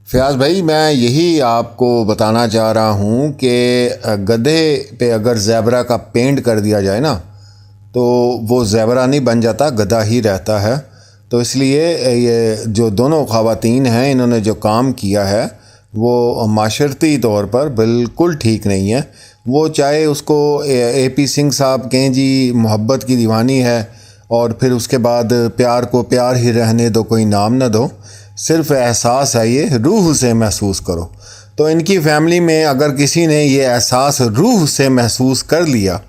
फ़याज़ भाई, मैं यही आपको बताना चाह रहा हूँ कि गधे पे अगर ज़ेबरा का पेंट कर दिया जाए ना, तो वो ज़ेबरा नहीं बन जाता, गधा ही रहता है। तो इसलिए ये जो दोनों ख़वातीन हैं, इन्होंने जो काम किया है वो माशरती तौर पर बिल्कुल ठीक नहीं है। वो चाहे उसको AP सिंह साहब कहें जी मोहब्बत की दीवानी है, और फिर उसके बाद प्यार को प्यार ही रहने दो, कोई नाम ना दो, सिर्फ एहसास है, ये रूह से महसूस करो। तो इनकी फैमिली में अगर किसी ने ये एहसास रूह से महसूस कर लिया,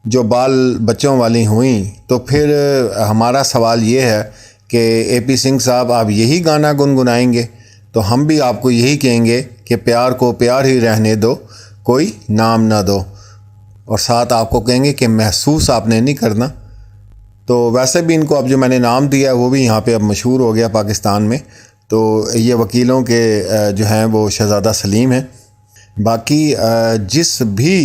जो बाल बच्चों वाली हुई, तो फिर हमारा सवाल ये है कि AP सिंह साहब, आप यही गाना गुनगुनाएंगे तो हम भी आपको यही कहेंगे कि प्यार को प्यार ही रहने दो, कोई नाम ना दो, और साथ आपको कहेंगे कि महसूस आपने नहीं करना। तो वैसे भी इनको अब जो मैंने नाम दिया है वो भी यहाँ पे अब मशहूर हो गया पाकिस्तान में। तो ये वकीलों के जो हैं वो शहज़ादा सलीम हैं। बाकी जिस भी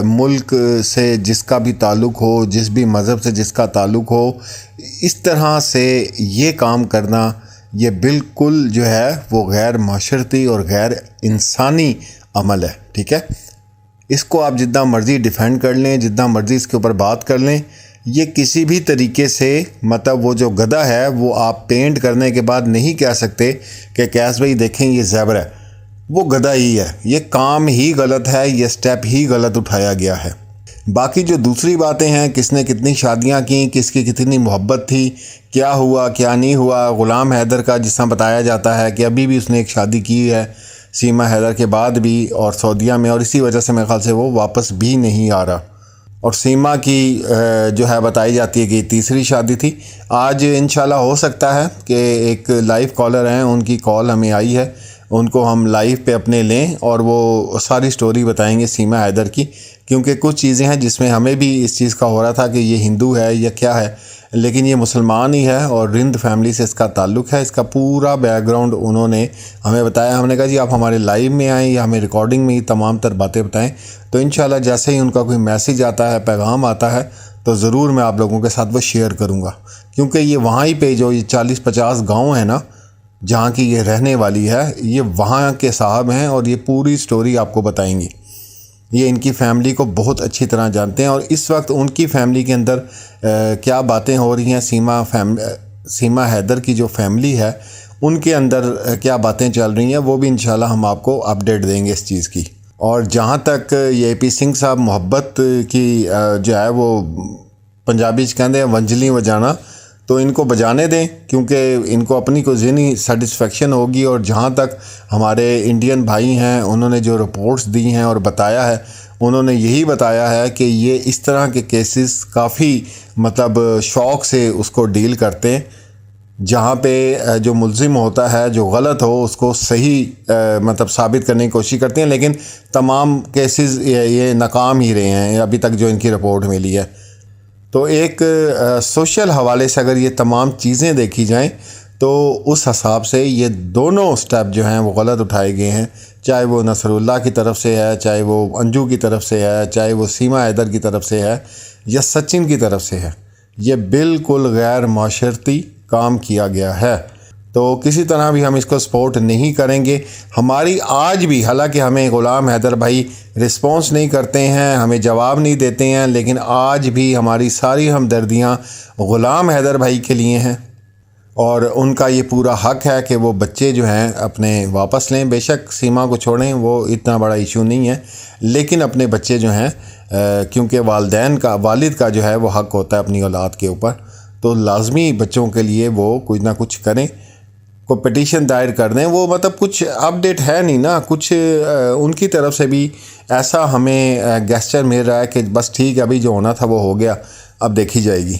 मुल्क से जिसका भी ताल्लुक़ हो, जिस भी मज़हब से जिसका ताल्लुक़ हो, इस तरह से ये काम करना ये बिल्कुल जो है वो गैर माशरती और गैर इंसानी अमल है। ठीक है, इसको आप जितना मर्ज़ी डिफेंड कर लें, जितना मर्ज़ी इसके ऊपर बात कर लें, ये किसी भी तरीके से, मतलब वो जो गधा है वो आप पेंट करने के बाद नहीं कह सकते कि कैस भाई देखें ये ज़ेबरा है। वो गधा ही है, ये काम ही गलत है, ये स्टेप ही गलत उठाया गया है। बाकी जो दूसरी बातें हैं, किसने कितनी शादियां की, किसकी कितनी मोहब्बत थी, क्या हुआ क्या नहीं हुआ, ग़ुलाम हैदर का जिस तरह बताया जाता है कि अभी भी उसने एक शादी की है सीमा हैदर के बाद भी, और सऊदीया में, और इसी वजह से मेरे ख्याल से वो वापस भी नहीं आ रहा। और सीमा की जो है बताई जाती है कि तीसरी शादी थी। आज इंशाल्लाह हो सकता है कि एक लाइव कॉलर हैं, उनकी कॉल हमें आई है, उनको हम लाइव पे अपने लें और वो सारी स्टोरी बताएंगे सीमा हैदर की, क्योंकि कुछ चीज़ें हैं जिसमें हमें भी इस चीज़ का हो रहा था कि ये हिंदू है या क्या है, लेकिन ये मुसलमान ही है और रिंद फैमिली से इसका ताल्लुक़ है। इसका पूरा बैकग्राउंड उन्होंने हमें बताया। हमने कहा जी आप हमारे लाइव में आएँ या हमें रिकॉर्डिंग में ही तमाम तर बातें बताएं। तो इंशाल्लाह जैसे ही उनका कोई मैसेज आता है, पैगाम आता है, तो ज़रूर मैं आप लोगों के साथ वो शेयर करूँगा, क्योंकि ये वहाँ ही पे जो ये 40-50 गाँव है ना जहाँ की ये रहने वाली है, ये वहाँ के साहब हैं और ये पूरी स्टोरी आपको बताएंगी। ये इनकी फ़ैमिली को बहुत अच्छी तरह जानते हैं और इस वक्त उनकी फ़ैमिली के अंदर क्या बातें हो रही हैं, सीमा हैदर की जो फैमिली है उनके अंदर क्या बातें चल रही हैं, वो भी इंशाल्लाह हम आपको अपडेट देंगे इस चीज़ की। और जहाँ तक ये AP सिंह साहब मोहब्बत की जो है वो पंजाबी कहते हैं वंजली बजाना, तो इनको बजाने दें, क्योंकि इनको अपनी को ज़हनी सेटिस्फेक्शन होगी। और जहाँ तक हमारे इंडियन भाई हैं उन्होंने जो रिपोर्ट्स दी हैं और बताया है, उन्होंने यही बताया है कि ये इस तरह के केसेस काफ़ी मतलब शौक़ से उसको डील करते हैं, जहाँ पे जो मुल्ज़िम होता है, जो गलत हो उसको सही मतलब साबित करने की कोशिश करते हैं, लेकिन तमाम केसेस ये नाकाम ही रहे हैं अभी तक जो इनकी रिपोर्ट मिली है। तो एक सोशल हवाले से अगर ये तमाम चीज़ें देखी जाएं तो उस हिसाब से ये दोनों स्टेप जो हैं वो गलत उठाए गए हैं, चाहे वो नसरुल्लाह की तरफ से है, चाहे वो अंजू की तरफ से है, चाहे वो सीमा हैदर की तरफ से है या सचिन की तरफ से है। ये बिल्कुल गैर माशरती काम किया गया है, तो किसी तरह भी हम इसको सपोर्ट नहीं करेंगे। हमारी आज भी, हालांकि हमें ग़ुलाम हैदर भाई रिस्पॉन्स नहीं करते हैं, हमें जवाब नहीं देते हैं, लेकिन आज भी हमारी सारी हमदर्दियाँ ग़ुलाम हैदर भाई के लिए हैं और उनका ये पूरा हक़ है कि वो बच्चे जो हैं अपने वापस लें। बेशक सीमा को छोड़ें, वो इतना बड़ा इशू नहीं है, लेकिन अपने बच्चे जो हैं क्योंकि वालिद का जो है वो हक़ होता है अपनी औलाद के ऊपर, तो लाजमी बच्चों के लिए वो कुछ ना कुछ करें, को पिटीशन दायर कर दें। वो मतलब कुछ अपडेट है नहीं ना, कुछ उनकी तरफ से भी ऐसा हमें गेस्चर मिल रहा है कि बस ठीक है, अभी जो होना था वो हो गया, अब देखी जाएगी।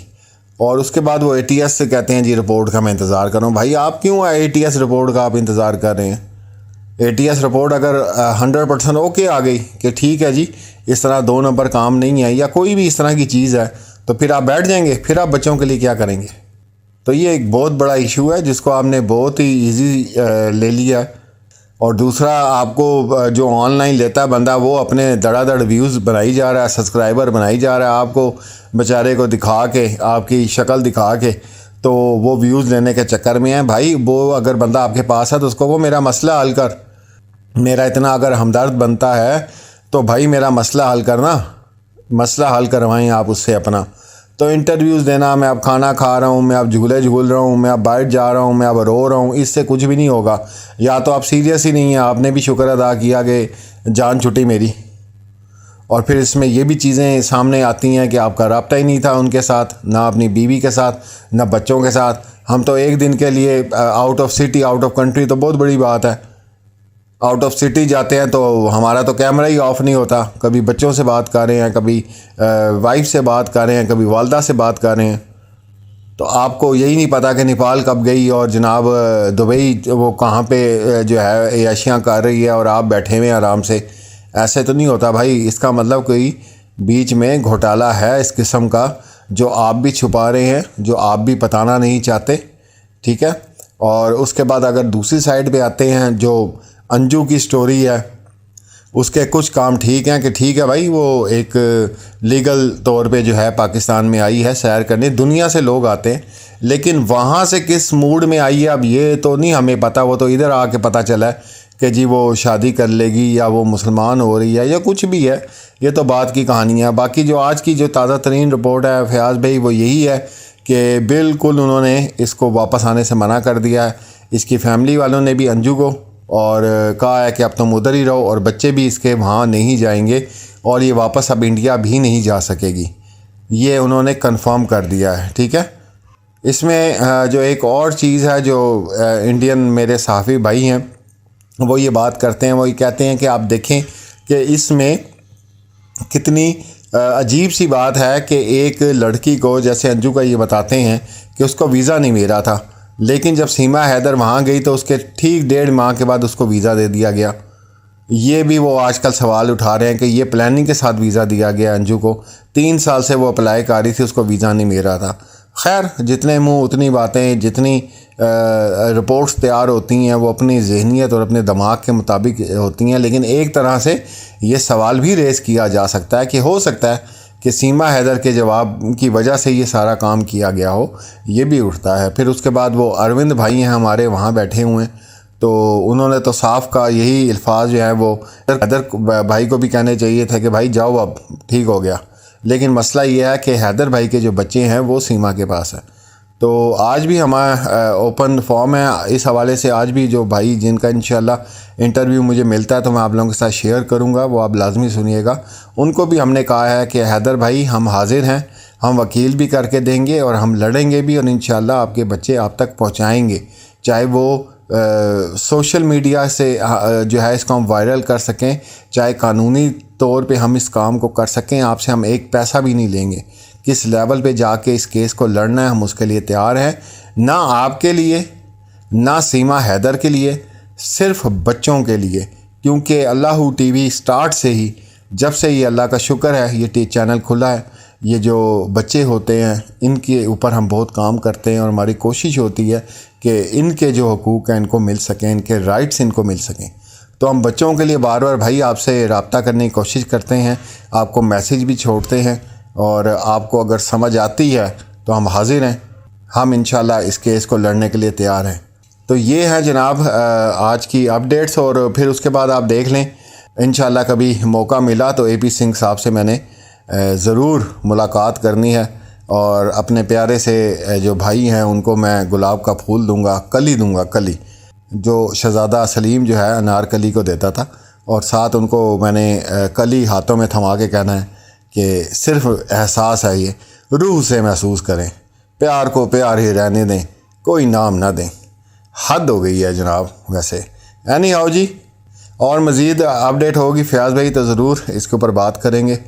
और उसके बाद वो ATS से कहते हैं जी रिपोर्ट का मैं इंतज़ार कर रहा हूँ। भाई आप क्यों ATS रिपोर्ट का आप इंतज़ार कर रहे हैं? ATS रिपोर्ट अगर 100% ओके आ गई कि ठीक है जी इस तरह 2 नंबर काम नहीं है या कोई भी इस तरह की चीज़ है, तो फिर आप बैठ जाएंगे, फिर आप बच्चों के लिए क्या करेंगे? तो ये एक बहुत बड़ा इशू है जिसको आपने बहुत ही इजी ले लिया। और दूसरा, आपको जो ऑनलाइन लेता है बंदा वो अपने धड़ाधड़ व्यूज़ बनाई जा रहा है, सब्सक्राइबर बनाई जा रहा है, आपको बेचारे को दिखा के, आपकी शक्ल दिखा के। तो वो व्यूज़ लेने के चक्कर में है। भाई वो अगर बंदा आपके पास है तो उसको वो मेरा मसला हल कर, मेरा इतना अगर हमदर्द बनता है तो भाई मेरा मसला हल करना, मसला हल करवाएं आप उससे अपना। तो इंटरव्यूज़ देना, मैं अब खाना खा रहा हूँ, मैं अब झूले झूल रहा हूँ, मैं अब बाहर जा रहा हूँ, मैं अब रो रहा हूँ, इससे कुछ भी नहीं होगा। या तो आप सीरियस ही नहीं हैं, आपने भी शुक्र अदा किया कि जान छुटी मेरी। और फिर इसमें ये भी चीज़ें सामने आती हैं कि आपका रब्ता ही नहीं था उनके साथ, ना अपनी बीवी के साथ, ना बच्चों के साथ। हम तो एक दिन के लिए out of city, out of country तो बहुत बड़ी बात है, आउट ऑफ सिटी जाते हैं तो हमारा तो कैमरा ही ऑफ नहीं होता। कभी बच्चों से बात कर रहे हैं, कभी वाइफ से बात कर रहे हैं, कभी वालदा से बात कर रहे हैं। तो आपको यही नहीं पता कि नेपाल कब गई और जनाब दुबई वो कहाँ पे जो है याशियाँ कर रही है और आप बैठे हुए हैं आराम से। ऐसे तो नहीं होता भाई। इसका मतलब कोई बीच में घोटाला है इस किस्म का, जो आप भी छुपा रहे हैं, जो आप भी बताना नहीं चाहते, ठीक है। और उसके बाद अगर दूसरी साइड पे आते हैं, जो अंजू की स्टोरी है, उसके कुछ काम ठीक हैं कि ठीक है भाई, वो एक लीगल तौर पे जो है पाकिस्तान में आई है सैर करने, दुनिया से लोग आते हैं, लेकिन वहाँ से किस मूड में आई है अब ये तो नहीं हमें पता। वो तो इधर आके पता चला है कि जी वो शादी कर लेगी या वो मुसलमान हो रही है या कुछ भी है, ये तो बात की कहानी है। बाकी जो आज की जो ताज़ा तरीन रिपोर्ट है फयाज़ भाई, वो यही है कि बिल्कुल उन्होंने इसको वापस आने से मना कर दिया है। इसकी फैमिली वालों ने भी अंजू को, और कहा है कि अब तुम उधर ही रहो, और बच्चे भी इसके वहाँ नहीं जाएंगे और ये वापस अब इंडिया भी नहीं जा सकेगी, ये उन्होंने कंफर्म कर दिया है, ठीक है। इसमें जो एक और चीज़ है, जो इंडियन मेरे सहाफ़ी भाई हैं वो ये बात करते हैं, वो ये कहते हैं कि आप देखें कि इसमें कितनी अजीब सी बात है कि एक लड़की को, जैसे अंजू का ये बताते हैं कि उसको वीज़ा नहीं मिला था, लेकिन जब सीमा हैदर वहाँ गई तो उसके ठीक 1.5 माह के बाद उसको वीज़ा दे दिया गया। ये भी वो आजकल सवाल उठा रहे हैं कि ये प्लानिंग के साथ वीज़ा दिया गया अंजू को। 3 साल से वो अप्लाई कर रही थी, उसको वीज़ा नहीं मिल रहा था। खैर, जितने मुंह उतनी बातें, जितनी रिपोर्ट्स तैयार होती हैं वो अपनी जहनीत और अपने दिमाग के मुताबिक होती हैं, लेकिन एक तरह से ये सवाल भी रेज़ किया जा सकता है कि हो सकता है कि सीमा हैदर के जवाब की वजह से ये सारा काम किया गया हो, ये भी उठता है। फिर उसके बाद वो अरविंद भाई हैं हमारे, वहाँ बैठे हुए हैं, तो उन्होंने तो साफ का यही अल्फाज जो है वो हैदर भाई को भी कहने चाहिए थे कि भाई जाओ अब ठीक हो गया। लेकिन मसला ये है कि हैदर भाई के जो बच्चे हैं वो सीमा के पास है। तो आज भी हमारा ओपन फॉर्म है इस हवाले से। आज भी जो भाई जिनका इंशाल्लाह इंटरव्यू मुझे मिलता है तो मैं आप लोगों के साथ शेयर करूंगा, वो आप लाजमी सुनिएगा। उनको भी हमने कहा है कि हैदर भाई हम हाजिर हैं, हम वकील भी करके देंगे और हम लड़ेंगे भी, और इंशाल्लाह आपके बच्चे आप तक पहुँचाएँगे, चाहे वो सोशल मीडिया से जो है इसको हम वायरल कर सकें, चाहे कानूनी तौर पे हम इस काम को कर सकें। आपसे हम एक पैसा भी नहीं लेंगे। किस लेवल पे जाके इस केस को लड़ना है हम उसके लिए तैयार हैं, ना आपके लिए ना सीमा हैदर के लिए, सिर्फ बच्चों के लिए। क्योंकि अल्लाह टीवी स्टार्ट से ही, जब से ये अल्लाह का शुक्र है ये चैनल खुला है, ये जो बच्चे होते हैं इनके ऊपर हम बहुत काम करते हैं और हमारी कोशिश होती है कि इनके जो हकूक़ हैं इनको मिल सकें, इनके राइट्स इनको मिल सकें। तो हम बच्चों के लिए बार बार भाई आपसे रब्ता करने की कोशिश करते हैं, आपको मैसेज भी छोड़ते हैं, और आपको अगर समझ आती है तो हम हाजिर हैं, हम इंशाल्लाह इस केस को लड़ने के लिए तैयार हैं। तो ये है जनाब आज की अपडेट्स। और फिर उसके बाद आप देख लें, इंशाल्लाह कभी मौका मिला तो AP सिंह साहब से मैंने ज़रूर मुलाकात करनी है, और अपने प्यारे से जो भाई हैं उनको मैं गुलाब का फूल दूंगा, कली दूंगा, कली जो शहज़ादा सलीम जो है अनारकली को देता था, और साथ उनको मैंने कली हाथों में थमा के कहना है कि सिर्फ एहसास है, ये रूह से महसूस करें, प्यार को प्यार ही रहने दें, कोई नाम ना दें। हद हो गई है जनाब। वैसे एनी हाउ जी, और मज़ीद अपडेट होगी फयाज़ भाई तो ज़रूर इसके ऊपर बात करेंगे।